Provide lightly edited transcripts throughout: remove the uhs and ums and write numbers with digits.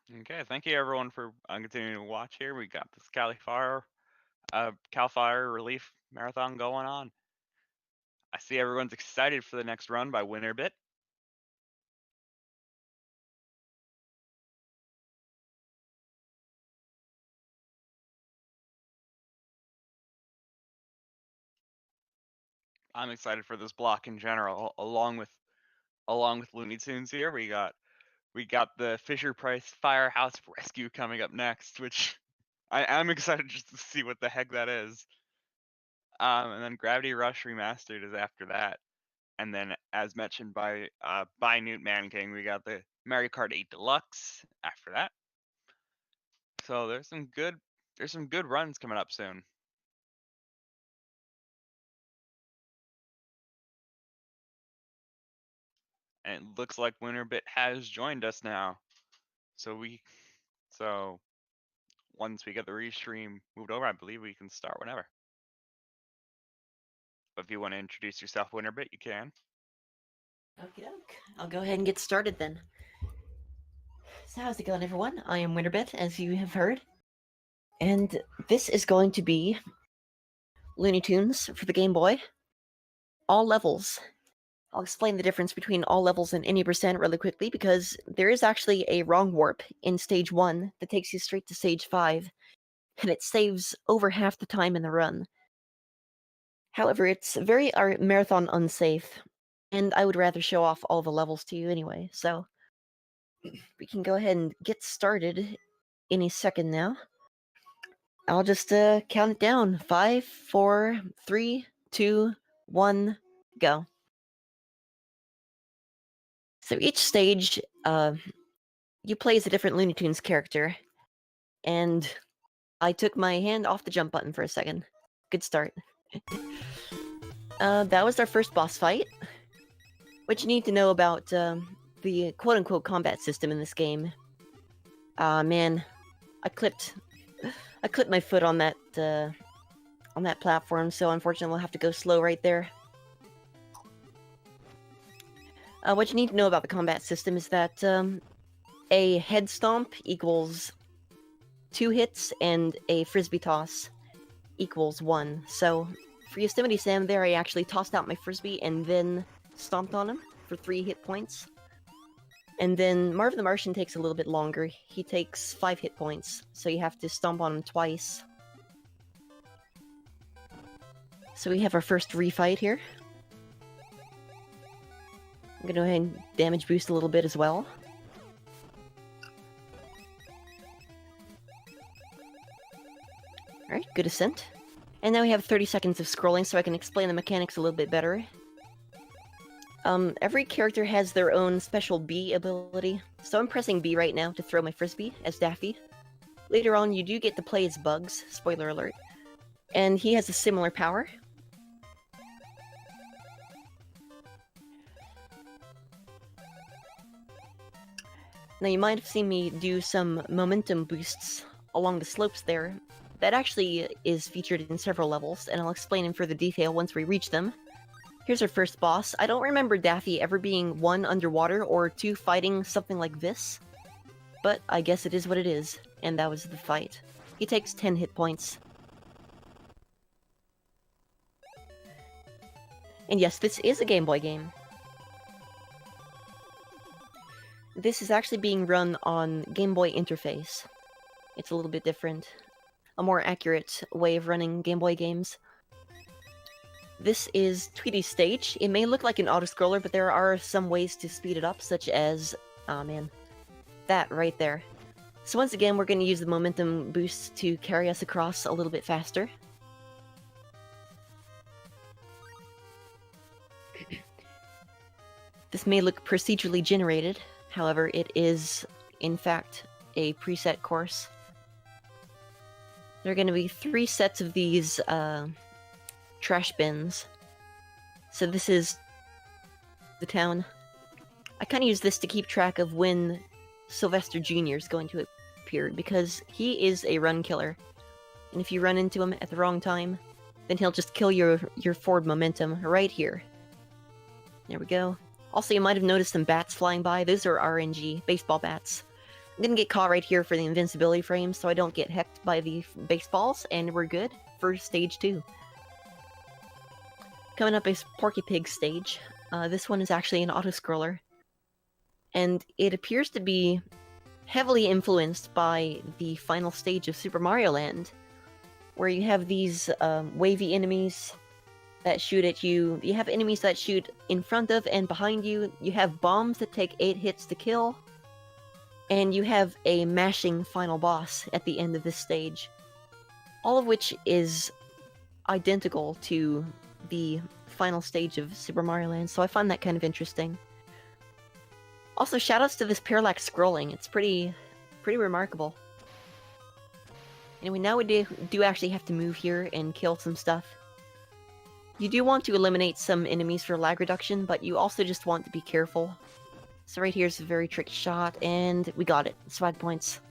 Okay, thank you everyone for continuing to watch here. We got this Cal Fire Relief Marathon going on. I see everyone's excited for the next run by WinnerBit. I'm excited for this block in general, along with Looney Tunes here. We got the Fisher Price Firehouse Rescue coming up next, which I'm excited just to see what the heck that is. And then Gravity Rush Remastered is after that. And then, as mentioned by Newt Man King, we got the Mario Kart 8 Deluxe after that. So there's some good runs coming up soon. And it looks like WinnerBit has joined us now. So once we get the restream moved over, I believe we can start whenever. But if you want to introduce yourself, WinnerBit, you can. Okie doke. I'll go ahead and get started then. So how's it going, everyone? I am WinnerBit, as you have heard. And this is going to be Looney Tunes for the Game Boy. All levels. I'll explain the difference between all levels and any percent really quickly, because there is actually a wrong warp in Stage 1 that takes you straight to Stage 5, and it saves over half the time in the run. However, it's very marathon unsafe, and I would rather show off all the levels to you anyway, so we can go ahead and get started any second now. I'll just count it down. 5, 4, 3, 2, 1, go. So each stage, you play as a different Looney Tunes character, and I took my hand off the jump button for a second. Good start. That was our first boss fight. What you need to know about the quote-unquote combat system in this game. Man, I clipped my foot on that platform, so unfortunately we'll have to go slow right there. What you need to know about the combat system is that a head stomp equals 2 hits, and a frisbee toss equals 1. So for Yosemite Sam there, I actually tossed out my frisbee and then stomped on him for 3 hit points. And then Marvin the Martian takes a little bit longer. He takes 5 hit points, so you have to stomp on him twice. So we have our first refight here. I'm gonna go ahead and damage boost a little bit as well. Alright, good ascent. And now we have 30 seconds of scrolling, so I can explain the mechanics a little bit better. Every character has their own special B ability, so I'm pressing B right now to throw my frisbee as Daffy. Later on, you do get to play as Bugs, spoiler alert, and he has a similar power. Now you might have seen me do some momentum boosts along the slopes there. That actually is featured in several levels, and I'll explain in further detail once we reach them. Here's our first boss. I don't remember Daffy ever being 1 underwater or 2 fighting something like this, but I guess it is what it is, and that was the fight. He takes 10 hit points. And yes, this is a Game Boy game. This is actually being run on Game Boy interface. It's a little bit different. A more accurate way of running Game Boy games. This is Tweety's stage. It may look like an autoscroller, but there are some ways to speed it up, such as... oh man. That right there. So once again, we're going to use the momentum boost to carry us across a little bit faster. This may look procedurally generated, however, it is, in fact, a preset course. There are going to be 3 sets of these trash bins. So this is the town. I kind of use this to keep track of when Sylvester Jr. is going to appear, because he is a run killer. And if you run into him at the wrong time, then he'll just kill your forward momentum right here. There we go. Also, you might have noticed some bats flying by. Those are RNG, baseball bats. I'm gonna get caught right here for the invincibility frame so I don't get hecked by the baseballs, and we're good for stage 2. Coming up is Porky Pig stage. This one is actually an auto-scroller. And it appears to be heavily influenced by the final stage of Super Mario Land, where you have these wavy enemies that shoot at you. You have enemies that shoot in front of and behind you. You have bombs that take 8 hits to kill. And you have a mashing final boss at the end of this stage. All of which is identical to the final stage of Super Mario Land, so I find that kind of interesting. Also, shoutouts to this parallax scrolling. It's pretty remarkable. Anyway, now we do actually have to move here and kill some stuff. You do want to eliminate some enemies for lag reduction, but you also just want to be careful. So right here's a very tricky shot, and we got it. Swag points.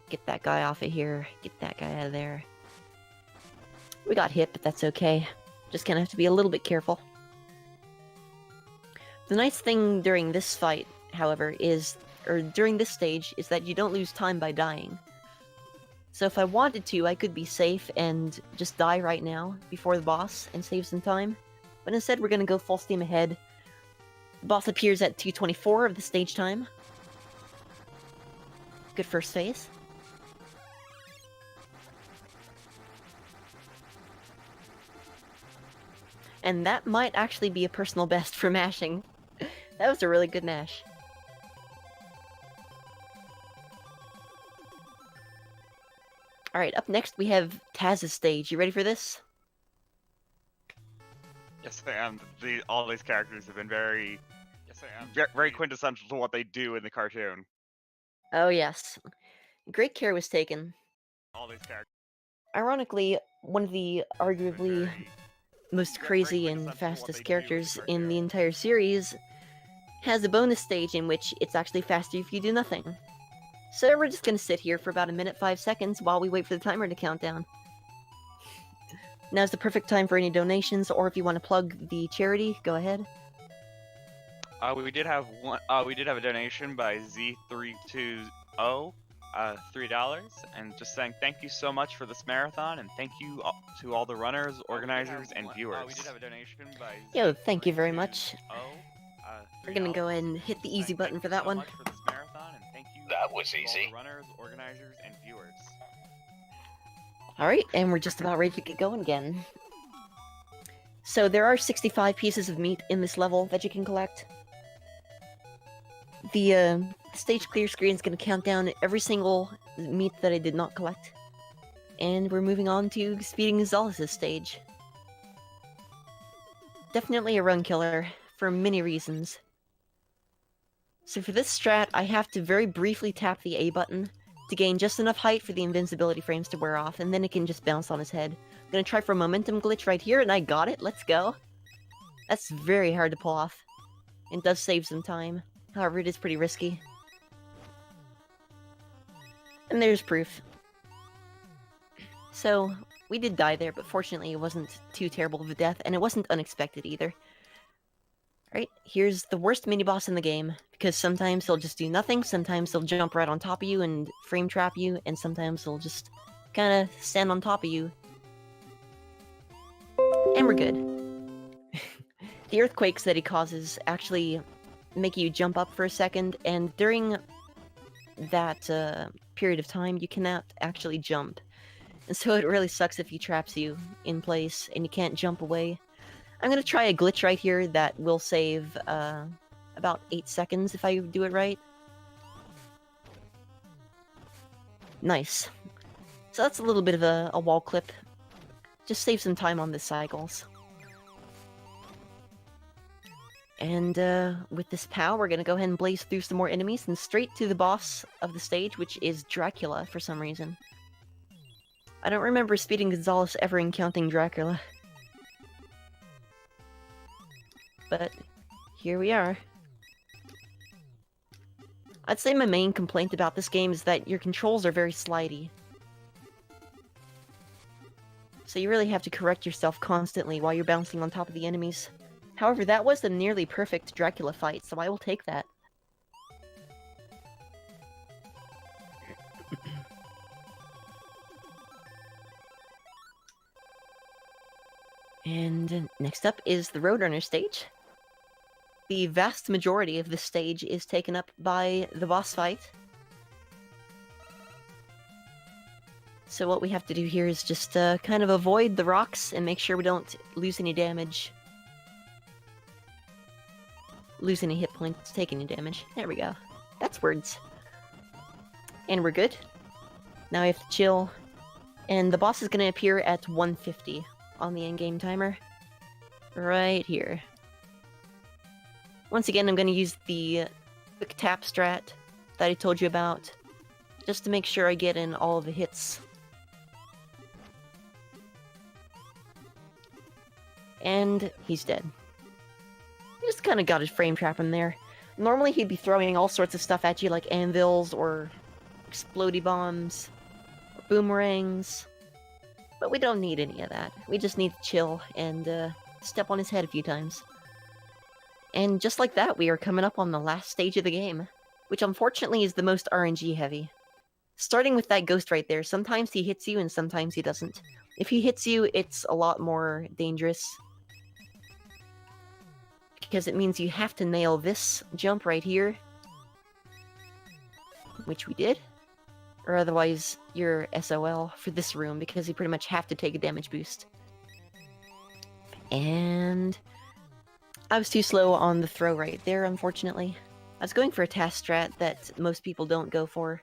Get that guy off of here. Get that guy out of there. We got hit, but that's okay. Just gonna have to be a little bit careful. The nice thing during this fight, however, during this stage, is that you don't lose time by dying. So if I wanted to, I could be safe and just die right now before the boss and save some time. But instead, we're gonna go full steam ahead. The boss appears at 2:24 of the stage time. Good first phase. And that might actually be a personal best for mashing. That was a really good mash. Alright, up next we have Taz's stage. You ready for this? Yes, I am. All these characters have been very quintessential to what they do in the cartoon. Oh yes. Great care was taken. All these characters. Ironically, one of the arguably most crazy and fastest characters in the entire series has a bonus stage in which it's actually faster if you do nothing. So we're just gonna sit here for about 1:05 seconds while we wait for the timer to count down. Now's the perfect time for any donations, or if you want to plug the charity, go ahead. We did have a donation by Z320, $3, and just saying thank you so much for this marathon, and thank you to all the runners, organizers, and viewers. We did have a donation by Yo, thank you very much. We're gonna go ahead and hit the easy button for that one. That was easy. Runners, organizers, and viewers. Alright, and we're just about ready to get going again. So there are 65 pieces of meat in this level that you can collect. The stage clear screen is going to count down every single meat that I did not collect. And we're moving on to Speeding Gonzalez's stage. Definitely a run killer, for many reasons. So for this strat, I have to very briefly tap the A button to gain just enough height for the invincibility frames to wear off, and then it can just bounce on his head. I'm gonna try for a momentum glitch right here, and I got it. Let's go. That's very hard to pull off. It does save some time. However, it is pretty risky. And there's proof. So, we did die there, but fortunately it wasn't too terrible of a death, and it wasn't unexpected either. Alright, here's the worst mini-boss in the game, because sometimes he'll just do nothing, sometimes he'll jump right on top of you and frame trap you, and sometimes he'll just kinda stand on top of you. And we're good. The earthquakes that he causes actually make you jump up for a second, and during that period of time, you cannot actually jump. And so it really sucks if he traps you in place and you can't jump away. I'm gonna try a glitch right here that will save about 8 seconds if I do it right. Nice. So that's a little bit of a wall clip. Just save some time on the cycles. And with this POW, we're gonna go ahead and blaze through some more enemies and straight to the boss of the stage, which is Dracula for some reason. I don't remember Speeding Gonzalez ever encountering Dracula. But here we are. I'd say my main complaint about this game is that your controls are very slidey. So you really have to correct yourself constantly while you're bouncing on top of the enemies. However, that was a nearly perfect Dracula fight, so I will take that. And next up is the Roadrunner stage. The vast majority of this stage is taken up by the boss fight. So what we have to do here is just kind of avoid the rocks and make sure we don't lose any damage. Lose any hit points, take any damage. There we go. That's words. And we're good. Now we have to chill. And the boss is going to appear at 150 on the in-game timer. Right here. Once again, I'm going to use the quick tap strat that I told you about, just to make sure I get in all of the hits. And he's dead. Just kind of got his frame trap in there. Normally he'd be throwing all sorts of stuff at you, like anvils, or explodey bombs, or boomerangs. But we don't need any of that. We just need to chill and step on his head a few times. And just like that, we are coming up on the last stage of the game, which unfortunately is the most RNG heavy. Starting with that ghost right there, sometimes he hits you and sometimes he doesn't. If he hits you, it's a lot more dangerous, because it means you have to nail this jump right here, which we did, or otherwise you're SOL for this room, because you pretty much have to take a damage boost. And I was too slow on the throw right there, unfortunately. I was going for a task strat that most people don't go for.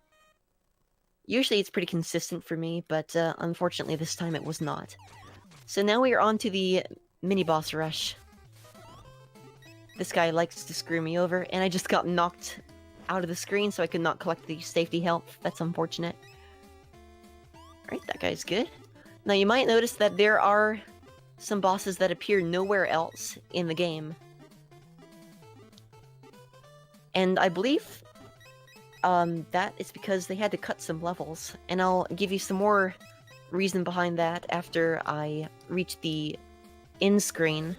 Usually it's pretty consistent for me, but unfortunately this time it was not. So now we are on to the mini-boss rush. This guy likes to screw me over, and I just got knocked out of the screen so I could not collect the safety health. That's unfortunate. Alright, that guy's good. Now you might notice that there are some bosses that appear nowhere else in the game. And I believe that is because they had to cut some levels, and I'll give you some more reason behind that after I reach the end screen.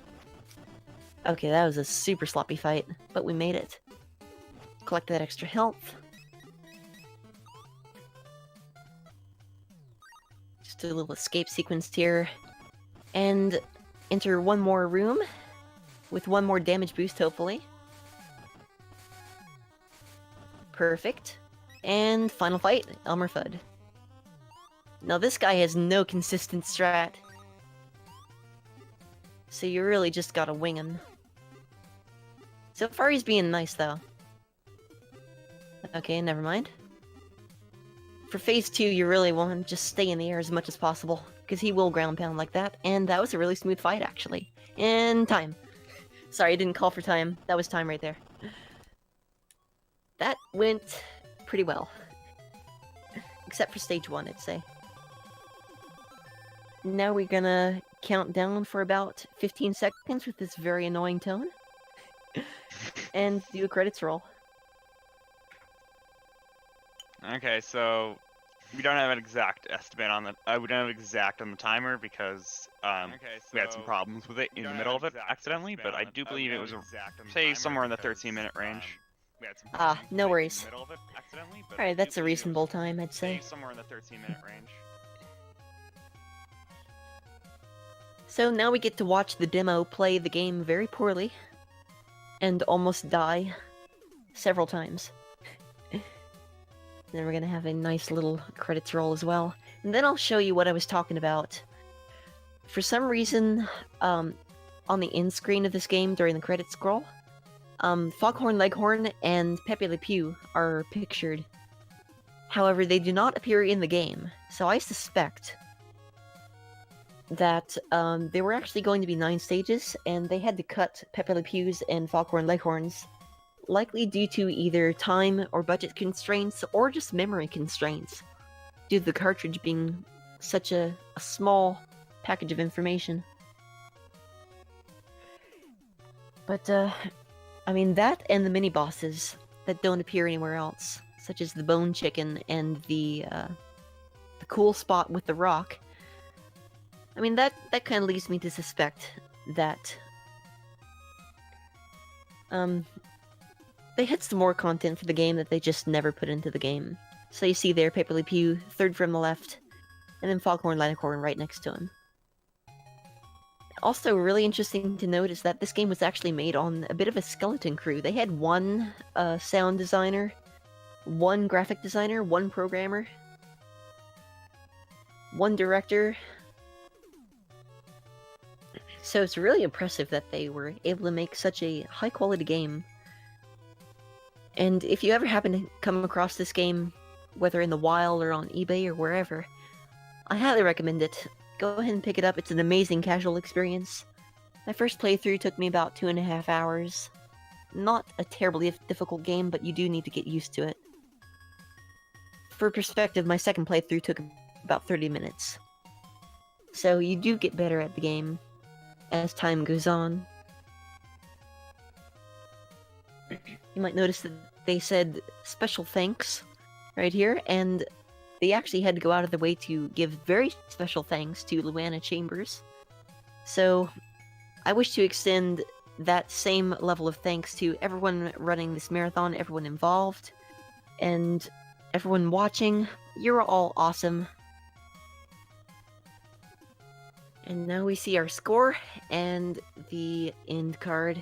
Okay, that was a super sloppy fight, but we made it. Collect that extra health. Just a little escape sequence here. And enter one more room with one more damage boost, hopefully. Perfect. And final fight, Elmer Fudd. Now this guy has no consistent strat, so you really just gotta wing him. So far he's being nice, though. Okay, never mind. For phase 2, you really want to just stay in the air as much as possible, because he will ground pound like that, and that was a really smooth fight, actually. And time. Sorry, I didn't call for time. That was time right there. That went pretty well. Except for stage 1, I'd say. Now we're gonna count down for about 15 seconds with this very annoying tone. And do a credits roll. Okay, so we don't have an exact estimate on the. We don't have exact on the timer because we had some problems with it in the middle of it accidentally. But I do believe it was say somewhere in the 13-minute range. No worries. Alright, that's a reasonable time, I'd say. Somewhere in the 13-minute range. So now we get to watch the demo play the game very poorly, and almost die several times. Then we're gonna have a nice little credits roll as well. And then I'll show you what I was talking about. For some reason, on the end screen of this game during the credits scroll, Foghorn Leghorn and Pepe Le Pew are pictured. However, they do not appear in the game, so I suspect that there were actually going to be 9 stages, and they had to cut Pepe Le Pew's and Foghorn Leghorn's, likely due to either time or budget constraints, or just memory constraints, due to the cartridge being such a small package of information. But, I mean, that and the mini-bosses that don't appear anywhere else, such as the Bone Chicken and the cool spot with the rock, I mean, that kind of leads me to suspect that they had some more content for the game that they just never put into the game. So you see there, Pepe Le Pew, third from the left, and then Foghorn Leghorn right next to him. Also, really interesting to note is that this game was actually made on a bit of a skeleton crew. They had one sound designer, one graphic designer, one programmer, one director. So it's really impressive that they were able to make such a high quality game. And if you ever happen to come across this game, whether in the wild or on eBay or wherever, I highly recommend it. Go ahead and pick it up. It's an amazing casual experience. My first playthrough took me about 2.5 hours. Not a terribly difficult game, but you do need to get used to it. For perspective, my second playthrough took about 30 minutes. So you do get better at the game as time goes on. You might notice that they said special thanks right here, and they actually had to go out of their way to give very special thanks to Luana Chambers. So I wish to extend that same level of thanks to everyone running this marathon, everyone involved, and everyone watching. You're all awesome. And now we see our score and the end card.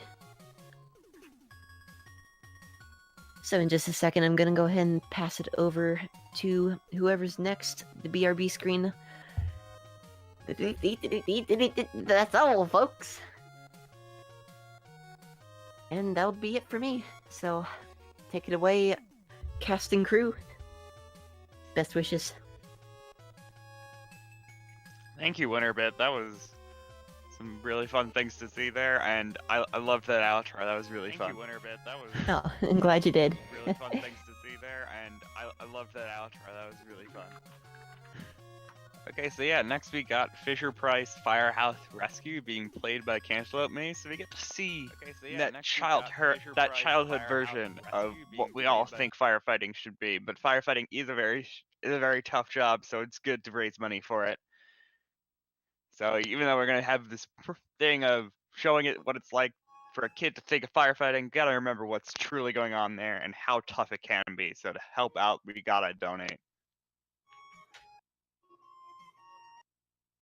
So in just a second, I'm going to go ahead and pass it over to whoever's next, the BRB screen. That's all, folks. And that'll be it for me. So take it away, cast and crew. Best wishes. Thank you, WinnerBit. That was some really fun things to see there, and I loved that outro. That was really fun. Thank you, WinnerBit. That was Oh, I'm glad you did. really fun things to see there, and I loved that outro. That was really fun. Okay, so yeah, next we got Fisher Price Firehouse Rescue being played by Cantaloupe Me, so we get to see that childhood version of what we all think firefighting should be. But firefighting is a very tough job, so it's good to raise money for it. So even though we're gonna have this thing of showing it what it's like for a kid to think of firefighting, gotta remember what's truly going on there and how tough it can be. So to help out, we gotta donate.